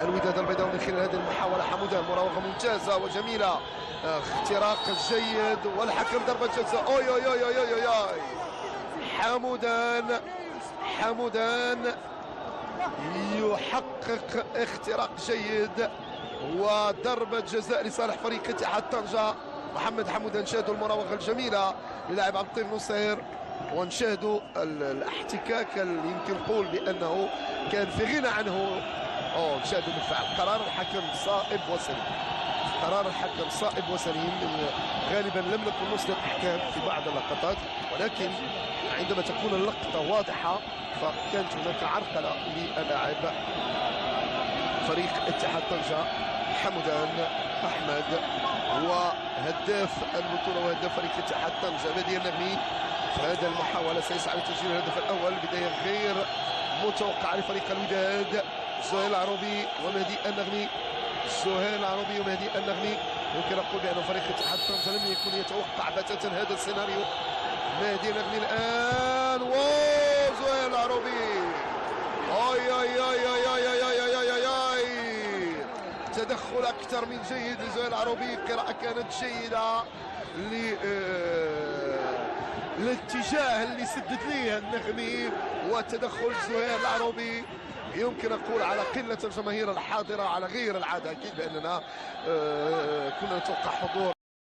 الوداد البيضاوي من خلال هذه المحاولة. حمودان مراوغة ممتازة وجميلة، اختراق جيد والحكم ضربة جزاء. اوي اوي اوي اوي اوي اوي حمودان يحقق اختراق جيد وضربة جزاء لصالح فريق اتحاد طنجة. محمد حمودان نشاهدوا المراوغة الجميلة للاعب عبد اللطيف نصير، ونشاهدوا الاحتكاك اللي يمكن نقول بانه كان في غنى عنه. نشاهدوا بالفعل قرار الحكم صائب وسليم. غالبا لم نكن نصدر احكام في بعض اللقطات، ولكن عندما تكون اللقطه واضحه فكانت هناك عرقله للاعب فريق اتحاد طنجة حمودان احمد، هو هداف البطوله وهداف فريق اتحاد طنجة. بديع النغمي في هذه المحاوله سيسعى لتسجيل الهدف الاول، بدايه غير متوقعه لفريق الوداد. زهير العروبي ومهدي النغمي، يمكن اقول بان فريق اتحاد طنجة لم يكن يتوقع بتاتا هذا السيناريو. مهدي النغمي الان زهير العروبي، تدخل اكثر من جيد لزهير العروبي. قراءة كانت جيدة الاتجاه اللي سدد ليه النغمي وتدخل زهير العروبي. يمكن اقول على قله الجماهير الحاضره على غير العاده، اكيد باننا كنا نتوقع حضور